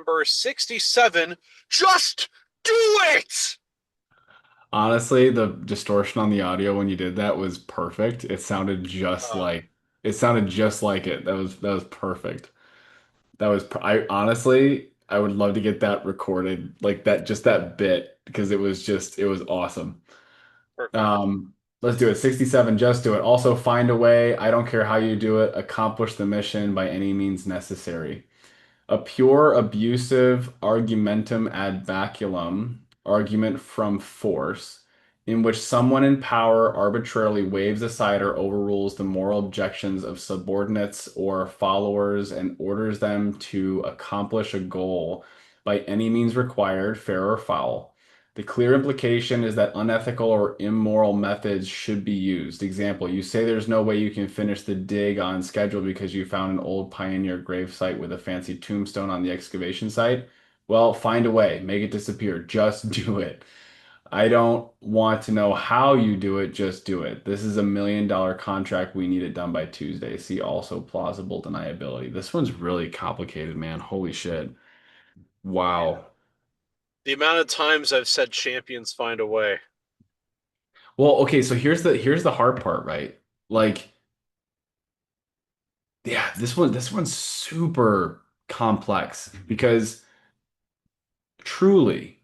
number 67. Just do it! Honestly, the distortion on the audio when you did that was perfect. It sounded just like it. That was perfect. I honestly I would love to get that recorded like that just that bit because it was awesome. Perfect. Um let's do it. 67, just do it. Also find a way. I don't care how you do it. Accomplish the mission by any means necessary. A pure abusive argumentum ad baculum, argument from force, in which someone in power arbitrarily waves aside or overrules the moral objections of subordinates or followers and orders them to accomplish a goal by any means required, fair or foul. The clear implication is that unethical or immoral methods should be used. Example, you say there's no way you can finish the dig on schedule because you found an old pioneer grave site with a fancy tombstone on the excavation site. Well, find a way, make it disappear. Just do it. I don't want to know how you do it, just do it. This is $1 million contract. We need it done by Tuesday. See also plausible deniability. This one's really complicated, man. Holy shit. Yeah. Wow. The amount of times I've said champions find a way. Well, okay, so here's the hard part, right? Like, yeah, this one's super complex because truly,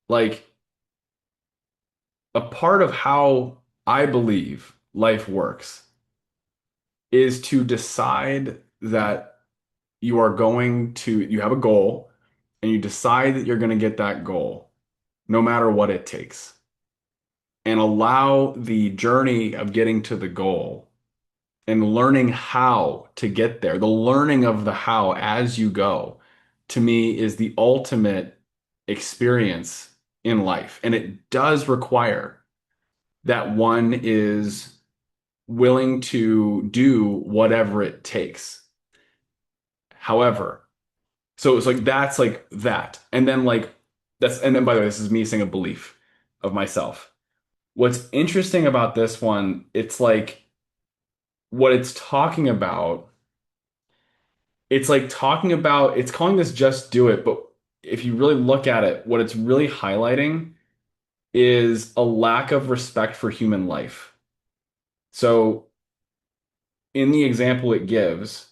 like a part of how I believe life works is to decide that you have a goal and you decide that you're going to get that goal no matter what it takes and allow the journey of getting to the goal and learning how to get there, the learning of the how as you go, to me is the ultimate experience in life. And it does require that one is willing to do whatever it takes. However, so it's like that's like that. And then and then by the way, this is me saying a belief of myself. What's interesting about this one, it's like what it's talking about it's calling this just do it, but if you really look at it, what it's really highlighting is a lack of respect for human life. So in the example it gives,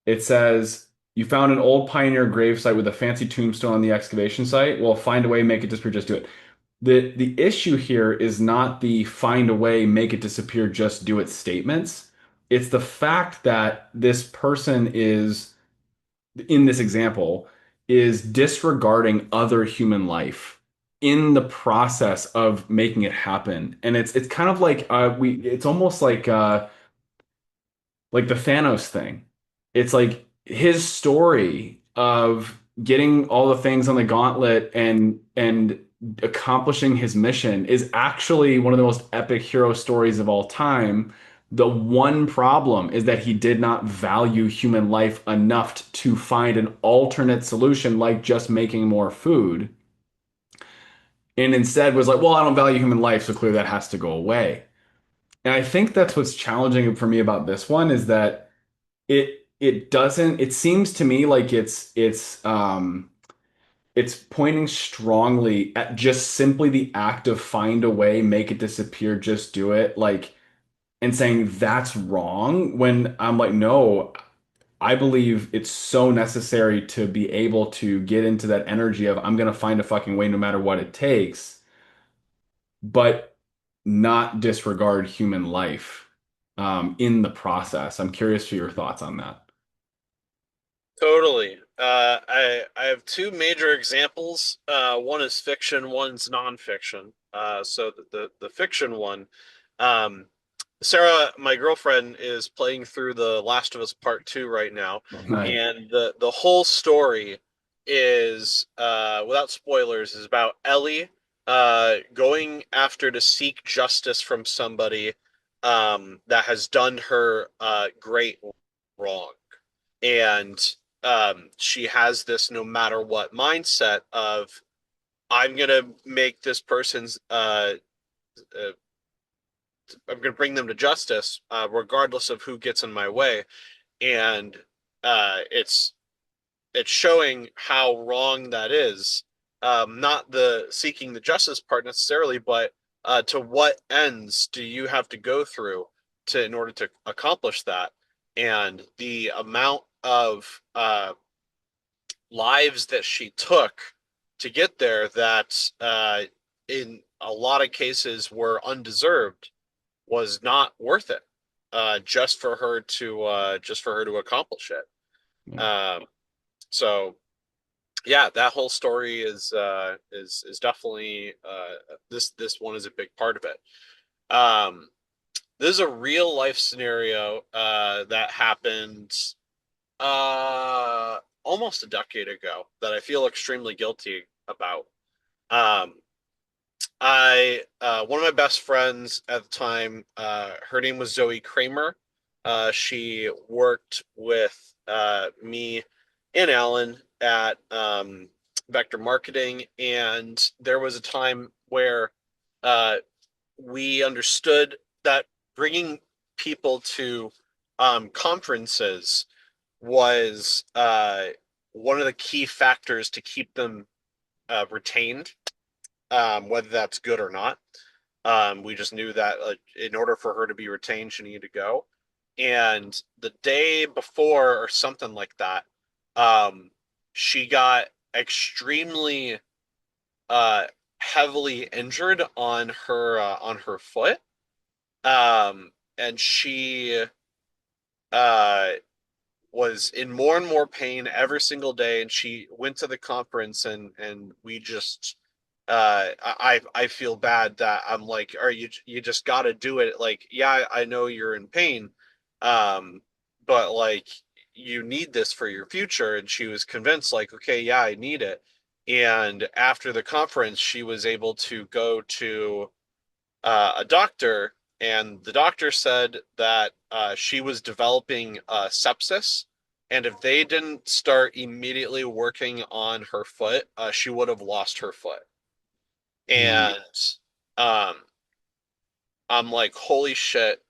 it says, you found an old pioneer grave site with a fancy tombstone on the excavation site. Well, find a way, make it disappear, just do it. The issue here is not the find a way, make it disappear, just do it statements. It's the fact that this person is in this example is disregarding other human life in the process of making it happen. And it's kind of like we it's almost like the Thanos thing. It's like his story of getting all the things on the gauntlet and accomplishing his mission is actually one of the most epic hero stories of all time. The one problem is that he did not value human life enough to find an alternate solution like just making more food. And instead was like, well, I don't value human life, so clearly that has to go away. And I think that's what's challenging for me about this one is that it doesn't it seems to me like it's pointing strongly at just simply the act of find a way, make it disappear, just do it, like and saying that's wrong when I'm like, no, I believe it's so necessary to be able to get into that energy of I'm gonna find a fucking way no matter what it takes, but not disregard human life in the process. I'm curious for your thoughts on that. Totally. I have two major examples. One is fiction, one's nonfiction. So the fiction one, um, Sarah, my girlfriend, is playing through The Last of Us Part Two right now, Nice. and the whole story is, without spoilers, is about Ellie going after to seek justice from somebody that has done her great wrong, and she has this no matter what mindset of I'm gonna make this person's uh, I'm gonna bring them to justice regardless of who gets in my way, and it's it's showing how wrong that is. Not the seeking the justice part necessarily, but to what ends do you have to go through to in order to accomplish that? And the amount of lives that she took to get there that in a lot of cases were undeserved was not worth it just for her to accomplish it. Yeah. So yeah, that whole story is definitely this one is a big part of it. This is a real life scenario that happened uh almost a decade ago that I feel extremely guilty about. Um, I One of my best friends at the time, her name was Zoe Kramer. She worked with me and Alan at Vector Marketing, and there was a time where uh, we understood that bringing people to conferences was one of the key factors to keep them retained, whether that's good or not. We just knew that in order for her to be retained, she needed to go. And the day before, or something like that, um, she got extremely uh, heavily injured on her foot, and she uh, was in more and more pain every single day. And she went to the conference, and we just I feel bad that I'm like, are you just got to do it. Like, yeah, I know you're in pain, um, but like you need this for your future. And she was convinced, like, okay, yeah, I need it. And after the conference, she was able to go to a doctor, and the doctor said that she was developing sepsis, and if they didn't start immediately working on her foot, she would have lost her foot. Mm. And um, I'm like, holy shit,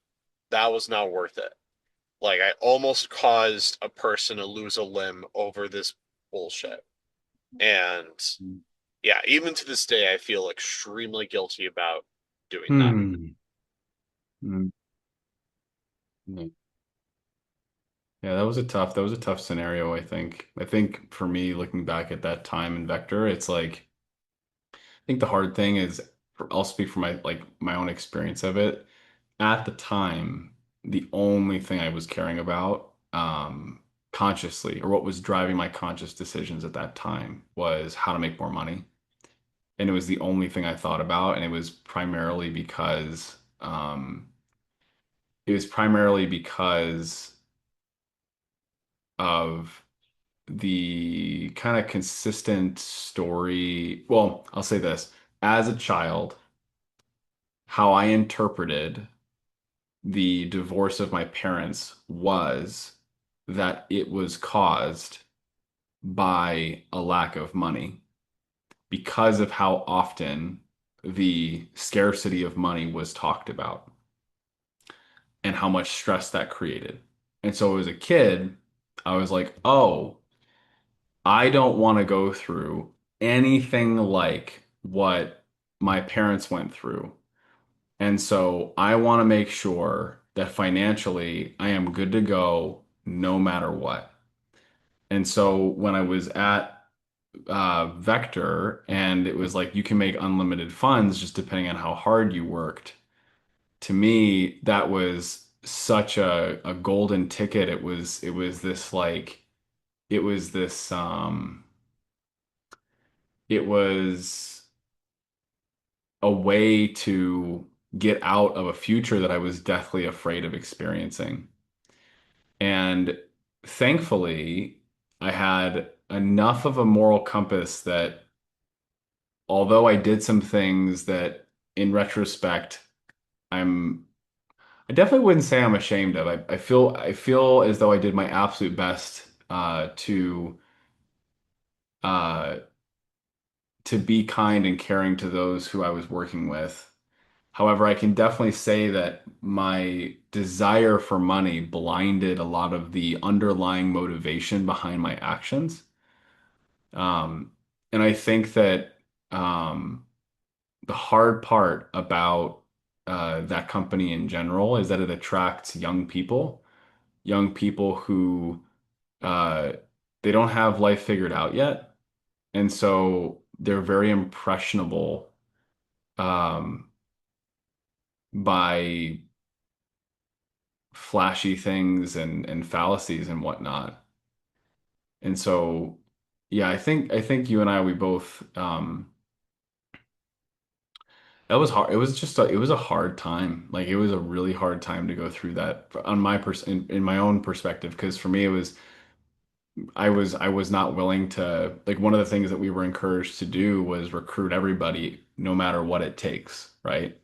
that was not worth it. Like, I almost caused a person to lose a limb over this bullshit. And yeah, even to this day, I feel extremely guilty about doing that. Hmm. Mm. Yeah. Yeah, that was a tough scenario, I think. I think for me, looking back at that time in Vector, it's like I think the hard thing is I'll speak from my own experience of it. At the time, the only thing I was caring about consciously, or what was driving my conscious decisions at that time, was how to make more money. And it was the only thing I thought about, and it was primarily because of the kind of consistent story. Well, I'll say this. As a child, how I interpreted the divorce of my parents was that it was caused by a lack of money because of how often the scarcity of money was talked about and how much stress that created. And so as a kid, I was like, oh, I don't want to go through anything like what my parents went through. And so I want to make sure that financially I am good to go no matter what. And so when I was at Vector and it was like you can make unlimited funds just depending on how hard you worked, to me that was such a golden ticket. It was this like it was this it was a way to get out of a future that I was deathly afraid of experiencing. And thankfully, I had enough of a moral compass that although I did some things that in retrospect, I'm I definitely wouldn't say I'm ashamed of. I feel as though I did my absolute best uh, to be kind and caring to those who I was working with. However, I can definitely say that my desire for money blinded a lot of the underlying motivation behind my actions. Um, and I think that the hard part about that company in general is that it attracts young people who uh, they don't have life figured out yet, and so they're very impressionable um, by flashy things and fallacies and whatnot. And so, yeah, I think you and I we both that was hard. It was just it was a hard time. Like it was a really hard time to go through that on my in my own perspective. Because for me, it was I was not willing to like one of the things that we were encouraged to do was recruit everybody, no matter what it takes, right?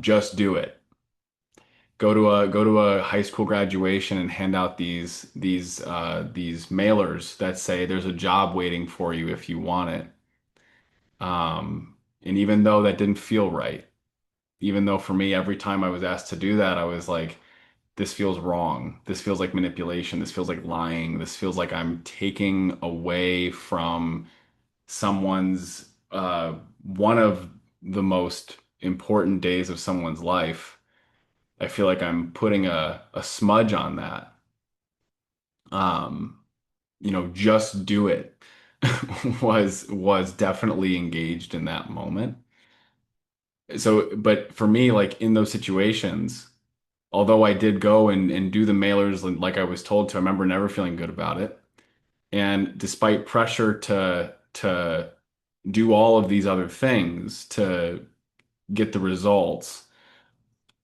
Just do it. Go to a high school graduation and hand out these mailers that say there's a job waiting for you if you want it. And even though that didn't feel right, even though for me, every time I was asked to do that, I was like, this feels wrong. This feels like manipulation. This feels like lying. This feels like I'm taking away from someone's one of the most important days of someone's life. I feel like I'm putting a smudge on that. Um, just do it was definitely engaged in that moment. So, but for me, like in those situations, although I did go and do the mailers like I was told to, I remember never feeling good about it. And despite pressure to do all of these other things to get the results,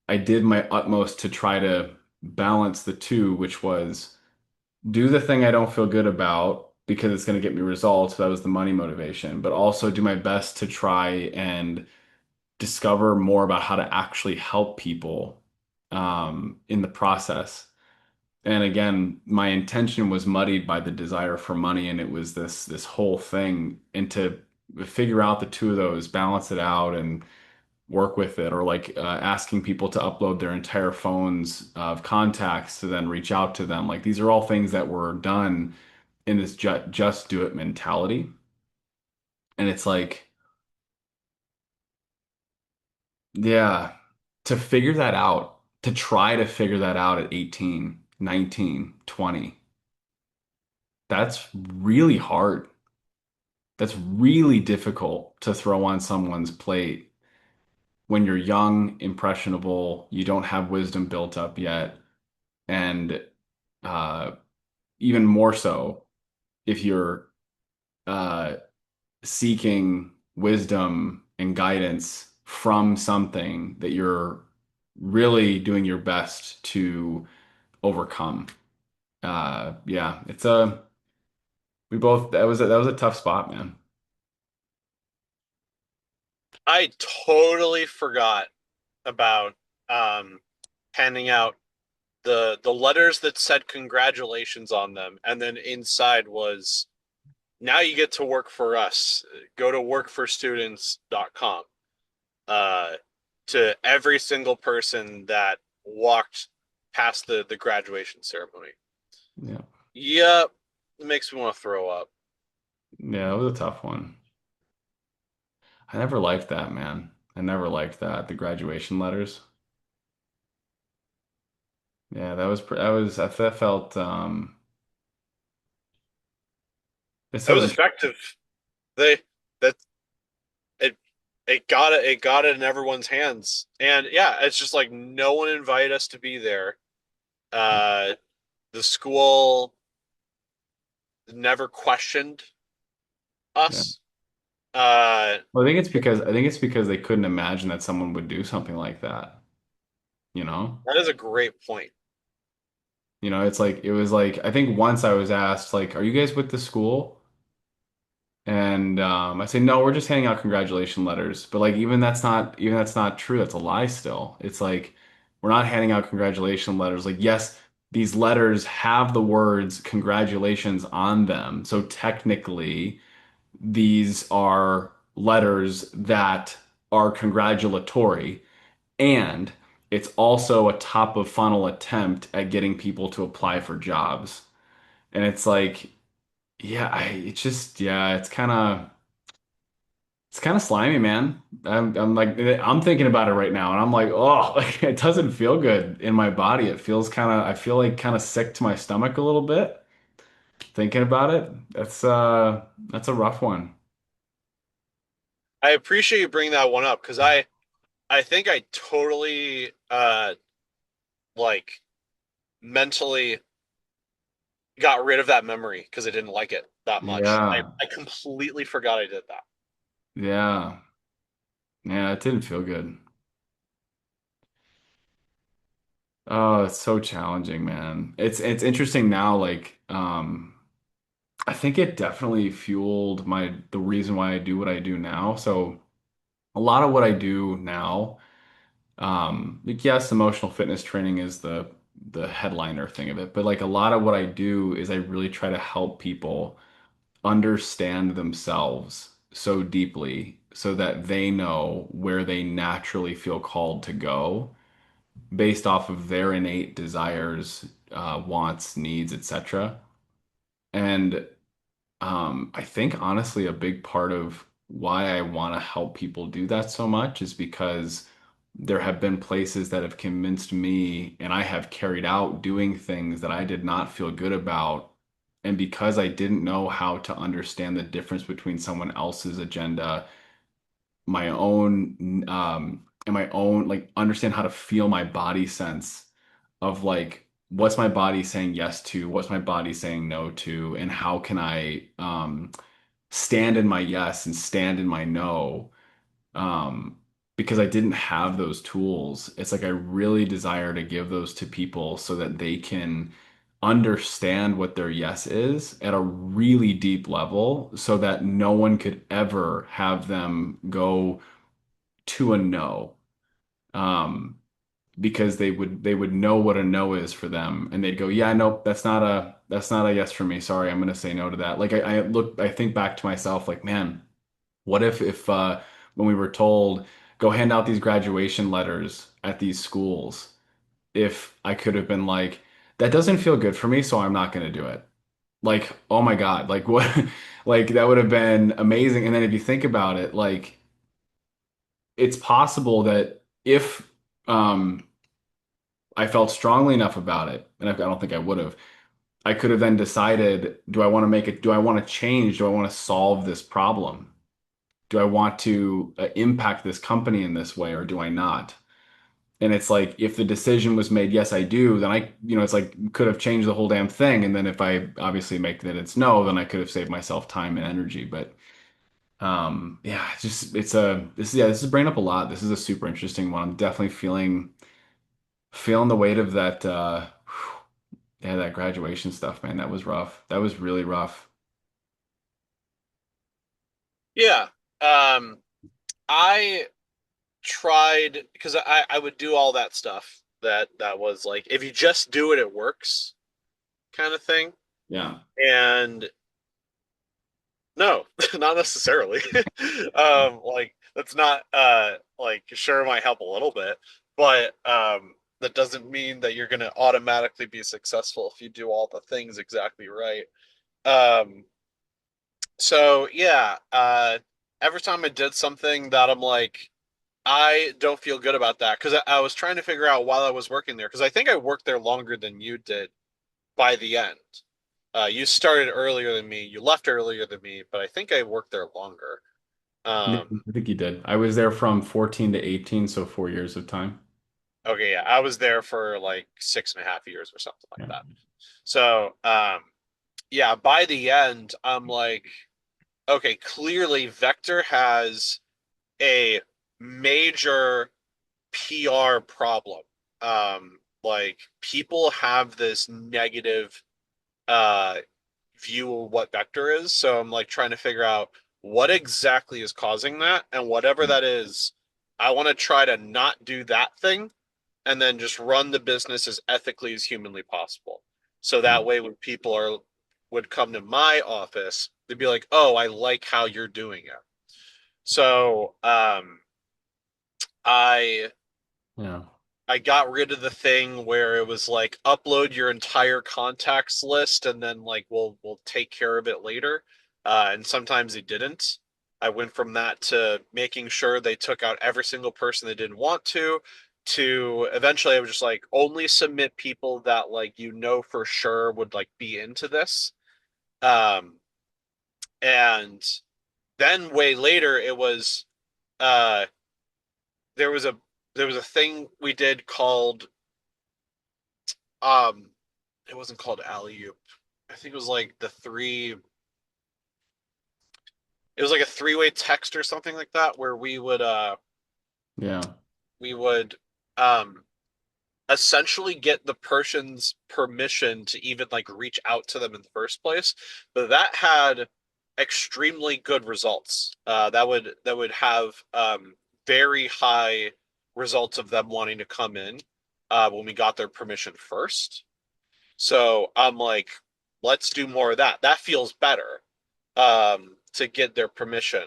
I did my utmost to try to balance the two, which was do the thing I don't feel good about because it's going to get me results. That was the money motivation, but also do my best to try and discover more about how to actually help people in the process. And again, my intention was muddied by the desire for money, and it was this whole thing. And to figure out the two of those, balance it out, and work with it, or like asking people to upload their entire phones of contacts to then reach out to them. Like these are all things that were done in this just do it mentality. And it's like, yeah, to figure that out, to try to figure that out at 18, 19, 20, that's really hard. That's really difficult to throw on someone's plate when you're young, impressionable, you don't have wisdom built up yet, and uh, even more so if you're uh, seeking wisdom and guidance from something that you're really doing your best to overcome. Yeah, it's a we both that was a tough spot, man. I totally forgot about um, handing out the letters that said congratulations on them, and then inside was now you get to work for us. Go to workforstudents.com. Uh, to every single person that walked past the graduation ceremony. Yeah, Yep, it makes me want to throw up. yeah, it was a tough one. I never liked that, man. I never liked that. The graduation letters. Yeah, that felt it's It so was interesting. effective. They that it got it in everyone's hands, and yeah, it's just like no one invited us to be there. Uh, the school never questioned Yeah. us. Uh, Well, I think it's because they couldn't imagine that someone would do something like that, you know? that is a great point. It's like it was like I think once I was asked like, "Are you guys with the school?" And I say, "No, we're just handing out congratulation letters." But like even that's not true. That's a lie still. It's like we're not handing out congratulation letters. Like yes, these letters have the words congratulations on them. So technically these are letters that are congratulatory, and it's also a top of funnel attempt at getting people to apply for jobs. And it's like, Yeah, it's kind of slimy, man. I'm like I'm thinking about it right now, and I'm like, oh, like it doesn't feel good in my body. It feels kind of I feel like kind of sick to my stomach a little bit thinking about it. That's a rough one. I appreciate you bringing that one up because I think I totally like mentally got rid of that memory because I didn't like it that much. Yeah. I completely forgot I did that. Yeah. Yeah, it didn't feel good. Oh, it's so challenging, man. It's interesting now, like I think it definitely fueled the reason why I do what I do now. So a lot of what I do now, like yes, emotional fitness training is the headliner thing of it, but like a lot of what I do is I really try to help people understand themselves so deeply so that they know where they naturally feel called to go based off of their innate desires, wants, needs, etc. And I think honestly, a big part of why I want to help people do that so much is because there have been places that have convinced me, and I have carried out doing things that I did not feel good about. And because I didn't know how to understand the difference between someone else's agenda, my own, and my own, like understand how to feel my body sense of like, what's my body saying yes to, what's my body saying no to, and how can I, stand in my yes and stand in my no. Because I didn't have those tools. It's like I really desire to give those to people so that they can understand what their yes is at a really deep level so that no one could ever have them go to a no. Um, because they would know what a no is for them and they'd go, yeah, nope, that's not a yes for me. Sorry, I'm gonna say no to that. Like I think back to myself like, man, what if when we were told go hand out these graduation letters at these schools, if I could have been like, that doesn't feel good for me, so I'm not gonna do it. Like, oh my God, like what like that would have been amazing. And then if you think about it, like it's possible that if um I felt strongly enough about it, and I don't think I would have, I could have then decided, do I want to make it, do I want to change? Do I want to solve this problem? Do I want to impact this company in this way or do I not? And it's like if the decision was made, yes, I do, then it's like could have changed the whole damn thing. And then if I obviously make that it's no, then I could have saved myself time and energy. But yeah, it's just this is bringing up a lot. This is a super interesting one. I'm definitely feeling the weight of that yeah, that graduation stuff, man. That was rough. That was really rough. Yeah. I tried because I would do all that stuff that was like if you just do it, it works kind of thing. Yeah. And no, not necessarily. Like that's not like sure it might help a little bit, but that doesn't mean that you're gonna automatically be successful if you do all the things exactly right. Um, so yeah, every time I did something that I'm like, I don't feel good about that because I was trying to figure out while I was working there because I think I worked there longer than you did by the end. You started earlier than me, you left earlier than me, but I think I worked there longer. Yeah, Um, I think you did. I was there from 14 to 18, so 4 years of time. okay, yeah, I was there for like 6.5 years or something like Yeah. that. So, yeah, by the end, I'm like, okay, clearly Vector has a major PR problem. Like people have this negative uh view of what vector is. So I'm like trying to figure out what exactly is causing that, and whatever that is, I want to try to not do that thing and then just run the business as ethically as humanly possible. So Yeah. that way when people are would come to my office, they'd be like, "Oh, I like how you're doing it." So, I Yeah. I got rid of the thing where it was like upload your entire contacts list and then like we'll take care of it later. And sometimes they didn't. I went from that to making sure they took out every single person they didn't want to eventually I was just like only submit people that like for sure would like be into this. Um and then way later it was uh there was a there was a thing we did called um it wasn't called alley oop. I think it was like it was like a three-way text or something like that where Yeah. we would um essentially get the person's permission to even like reach out to them in the first place. But that had extremely good results. That would have very high results of them wanting to come in when we got their permission first. So I'm like, let's do more of that. That feels better to get their permission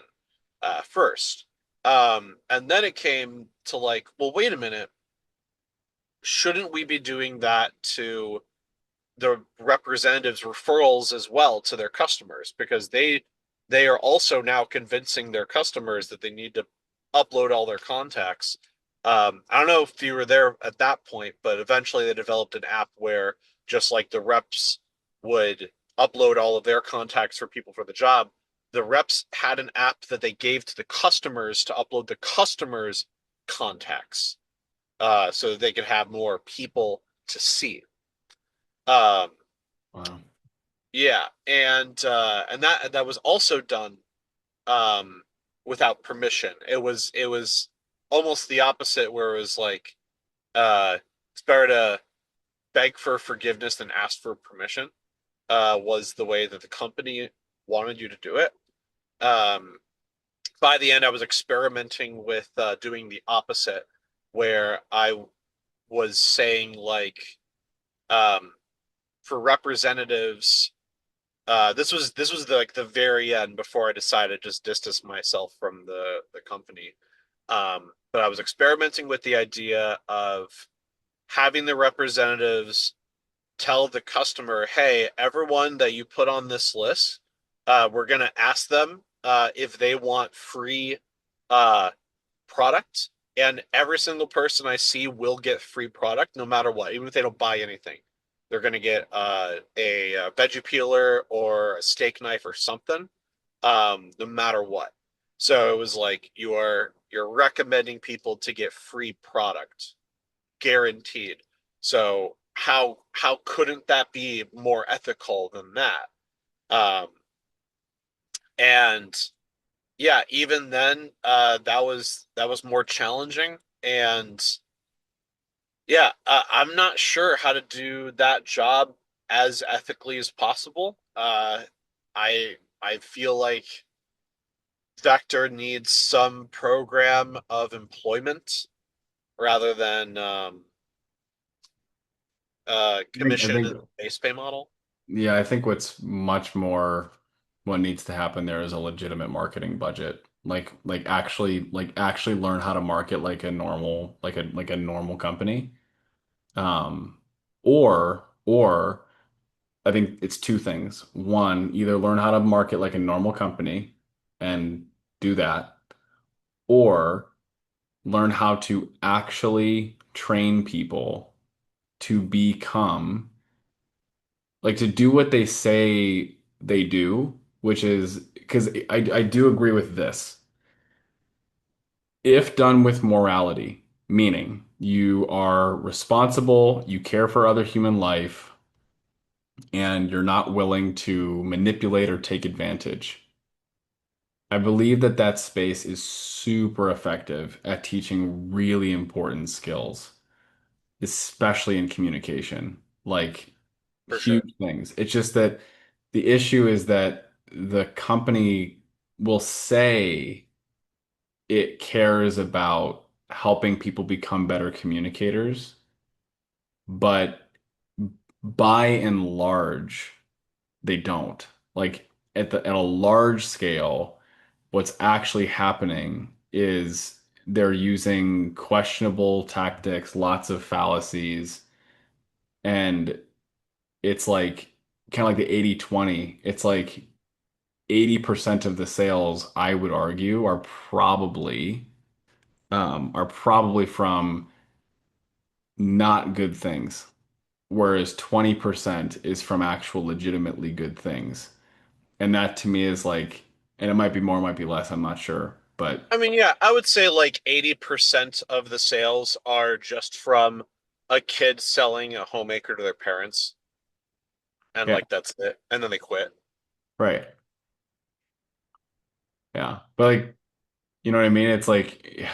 first. And then it came to like, well, wait a minute. Shouldn't we be doing that to the representatives' referrals as well to their customers? Because they are also now convincing their customers that they need to upload all their contacts. I don't know if you were there at that point, but eventually they developed an app where just like the reps would upload all of their contacts for people for the job, the reps had an app that they gave to the customers to upload the customers' contacts, so that they could have more people to see. Um, Wow. yeah, and that was also done um, without permission. It was almost the opposite, where it was like it's better to beg for forgiveness than ask for permission. Was the way that the company wanted you to do it. Um, by the end, I was experimenting with doing the opposite, where I was saying like um, for representatives. This was like the very end before I decided to just distance myself from the company. But I was experimenting with the idea of having the representatives tell the customer, "Hey, everyone that you put on this list, we're gonna ask them if they want free uh, product, and every single person I see will get free product no matter what, even if they don't buy anything. They're going to get a veggie peeler or a steak knife or something, no matter what. So it was like you're recommending people to get free product, guaranteed. So how couldn't that be more ethical than that? And yeah, even then, that was more challenging, and yeah, I'm not sure how to do that job as ethically as possible. I feel like Vector needs some program of employment rather than I commission think and base pay model. Yeah, I think what's much more what needs to happen there is a legitimate marketing budget. Like actually learn how to market like a normal like a normal company. Um or I think it's two things. One, either learn how to market like a normal company and do that, or learn how to actually train people to become like to do what they say they do, which is because I do agree with this. If done with morality, meaning you are responsible, you care for other human life, and you're not willing to manipulate or take advantage. I believe that that space is super effective at teaching really important skills, especially in communication. Like For sure. huge things. It's just that the issue is that the company will say it cares about helping people become better communicators, but by and large, they don't. Like at a large scale, what's actually happening is they're using questionable tactics, lots of fallacies, and it's like kind of like the 80/20. It's like 80% of the sales, I would argue, are probably from not good things, whereas 20% is from actual legitimately good things. And that to me is like, and it might be more, it might be less, I'm not sure. But I mean, yeah, I would say like 80% of the sales are just from a kid selling a homemaker to their parents, and yeah, like that's it. And then they quit. right. Yeah. But like, you know what I mean? It's like,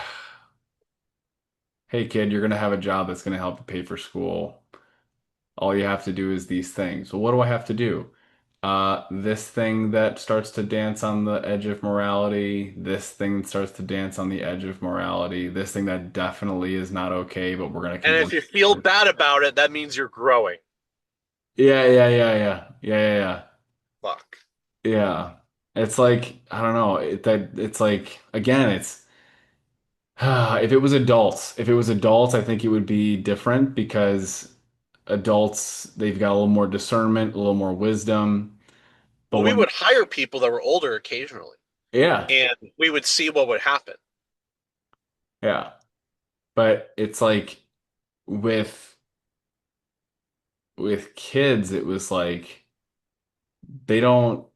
hey kid, you're gonna have a job that's gonna help you pay for school. All you have to do is these things. Well, what do I have to do? This thing that starts to dance on the edge of morality, this thing that starts to dance on the edge of morality, this thing that definitely is not okay, but we're gonna And if convince you feel you. bad about it, that means you're growing. Yeah, yeah, yeah, yeah. Yeah, yeah, Fuck. yeah. Yeah. It's like, I don't know, it's like again, it's if it was adults, I think it would be different because adults, they've got a little more discernment, a little more wisdom. But Well, we when, would hire people that were older occasionally, yeah, and we would see what would happen. yeah. But it's like with kids, it was like they don't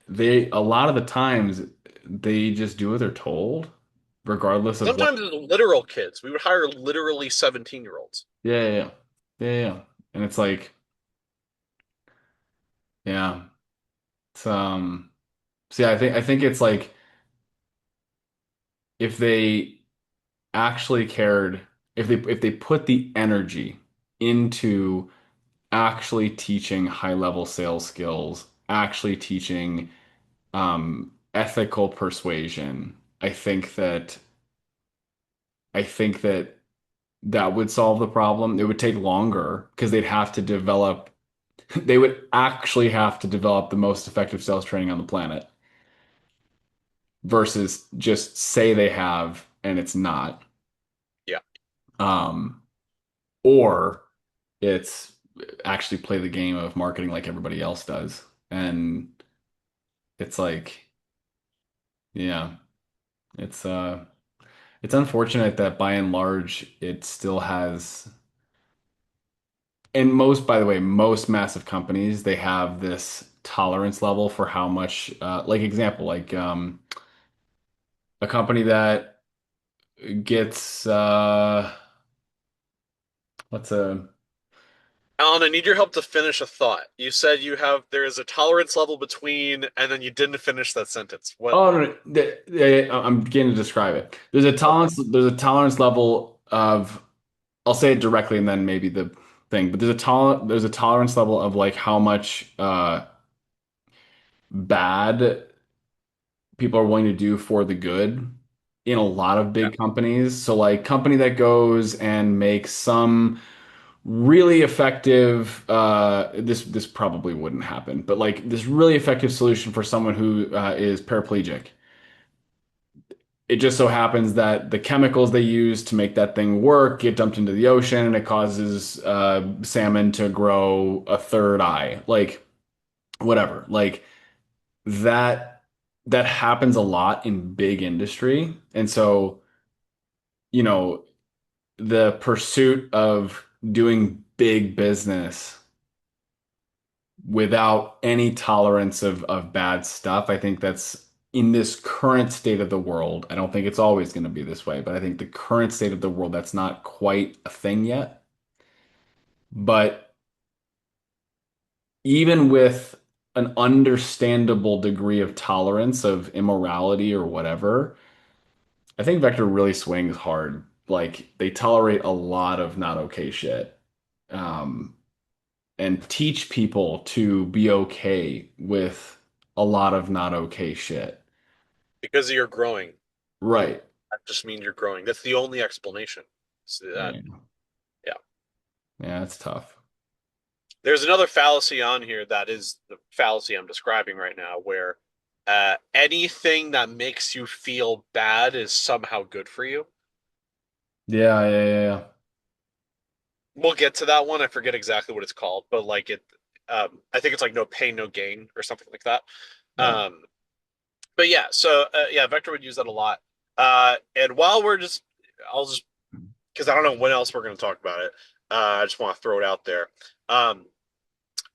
they a lot of the times they just do what they're told, regardless of what. Sometimes it's literal kids. We would hire literally 17-year-olds. Yeah, yeah, yeah, yeah, yeah. And it's like, yeah, it's see, I think it's like if they actually cared, if they put the energy into actually teaching high level sales skills, actually teaching ethical persuasion. I think that that would solve the problem. It would take longer because they'd have to develop, they would actually have to develop the most effective sales training on the planet versus just say they have and it's not. Yeah. Um, or it's actually play the game of marketing like everybody else does. And it's like, yeah, it's it's unfortunate that by and large it still has, and most, by the way, most massive companies, they have this tolerance level for how much, like example, like a company that gets, what's a, Alan, I need your help to finish a thought. You said there is a tolerance level between, and then you didn't finish that sentence. What? oh, no, no, I'm beginning to describe it. Okay. There's a tolerance level of, I'll say it directly and then maybe the thing, but there's a tolerance level of like how much bad people are willing to do for the good in a lot of Yeah. big companies. So like company that goes and makes some really effective this probably wouldn't happen, but like this really effective solution for someone who is paraplegic. It just so happens that the chemicals they use to make that thing work get dumped into the ocean and it causes salmon to grow a third eye. Like whatever. Like that that happens a lot in big industry. And so, you know, the pursuit of doing big business without any tolerance of bad stuff, I think that's in this current state of the world. I don't think it's always going to be this way, but I think the current state of the world, that's not quite a thing yet. But even with an understandable degree of tolerance of immorality or whatever, I think Vector really swings hard. Like they tolerate a lot of not okay shit. Um, and teach people to be okay with a lot of not okay shit. Because you're growing. Right. That just means you're growing. That's the only explanation. So that, Yeah, yeah. yeah, it's tough. There's another fallacy on here that is the fallacy I'm describing right now, where anything that makes you feel bad is somehow good for you. Yeah, yeah, yeah, yeah. We'll get to that one. I forget exactly what it's called, but like it, I think it's like no pain, no gain or something like that. Yeah. Um, but yeah, so yeah, Vector would use that a lot. And while we're just, I'll just because I don't know when else we're going to talk about it. I just want to throw it out there. Um,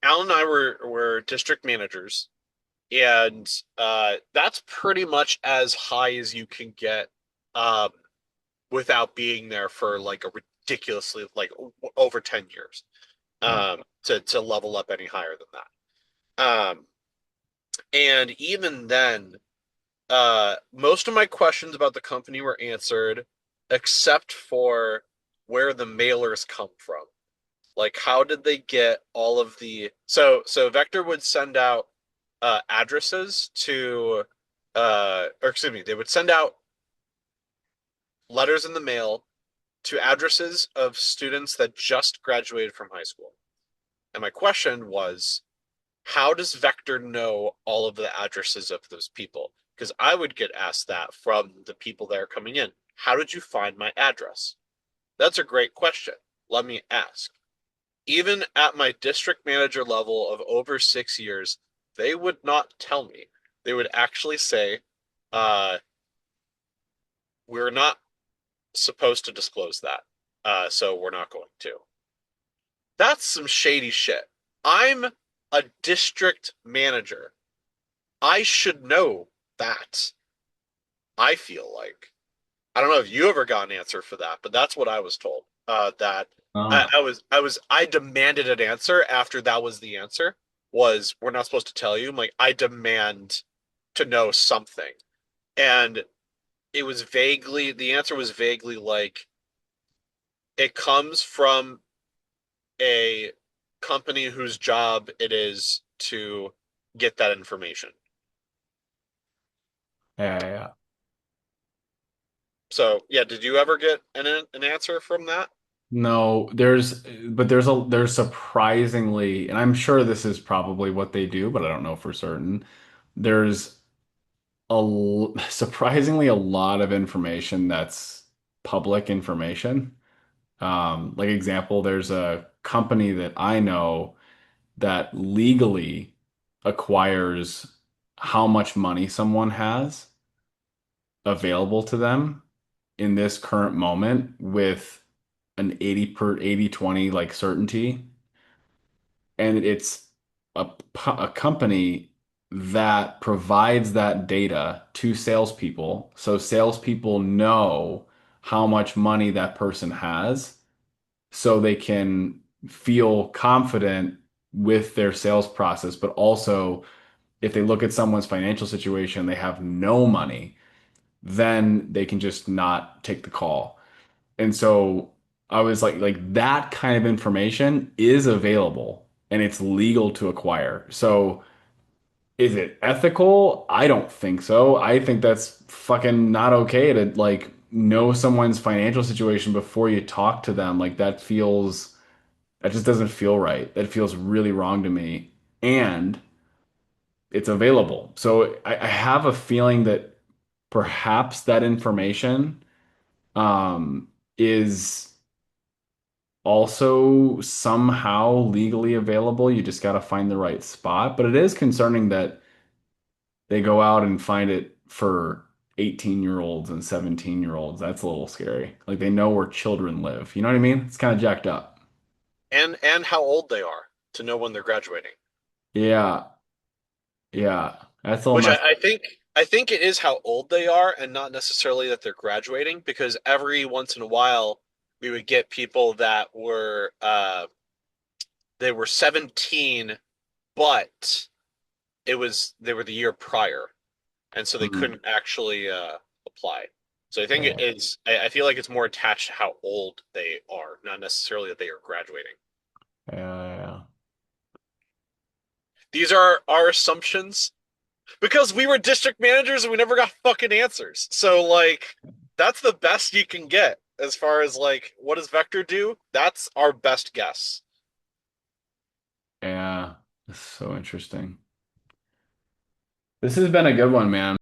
Alan and I were district managers, and that's pretty much as high as you can get um, without being there for like a ridiculously like over 10 years Yeah. to level up any higher than that. And even then, most of my questions about the company were answered, except for where the mailers come from. Like, how did they get all of the so Vector would send out addresses to or excuse me, they would send out letters in the mail to addresses of students that just graduated from high school. And my question was, how does Vector know all of the addresses of those people? Because I would get asked that from the people that are coming in. How did you find my address? That's a great question. Let me ask. Even at my district manager level of over 6 years, they would not tell me. They would actually say, uh, we're not supposed to disclose that. So we're not going to. That's some shady shit. I'm a district manager. I should know that. I feel like. I don't know if you ever got an answer for that, but that's what I was told. That Oh. I demanded an answer after that was the answer. Was we're not supposed to tell you. I'm like, I demand to know something. And it was vaguely, the answer was vaguely like, it comes from a company whose job it is to get that information. Yeah, yeah, yeah. So yeah, did you ever get an answer from that? No, there's surprisingly, and I'm sure this is probably what they do, but I don't know for certain. There's surprisingly a lot of information that's public information. Like example, there's a company that I know that legally acquires how much money someone has available to them in this current moment with an 80/20 like certainty. And it's a company that provides that data to salespeople. So salespeople know how much money that person has so they can feel confident with their sales process. But also, if they look at someone's financial situation, they have no money, then they can just not take the call. And so I was like that kind of information is available and it's legal to acquire. So is it ethical? I don't think so. I think that's fucking not okay to like know someone's financial situation before you talk to them. Like that just doesn't feel right. That feels really wrong to me. And it's available. So I have a feeling that perhaps that information is also somehow legally available. You just got to find the right spot. But it is concerning that they go out and find it for 18-year-olds and 17-year-olds. That's a little scary. Like they know where children live. You know what I mean? It's kind of jacked up. And how old they are to know when they're graduating. Yeah. Yeah. That's a little Which messed I think it is how old they are and not necessarily that they're graduating because every once in a while we would get people that were they were 17 but it was they were the year prior and so they up. couldn't actually apply. So I think it Yeah. is I feel like it's more attached to how old they are, not necessarily that they are graduating. Yeah. These are our assumptions because we were district managers and we never got fucking answers. So like that's the best you can get as far as like what does Vector do? That's our best guess. Yeah. That's so interesting. This has been a good one, man.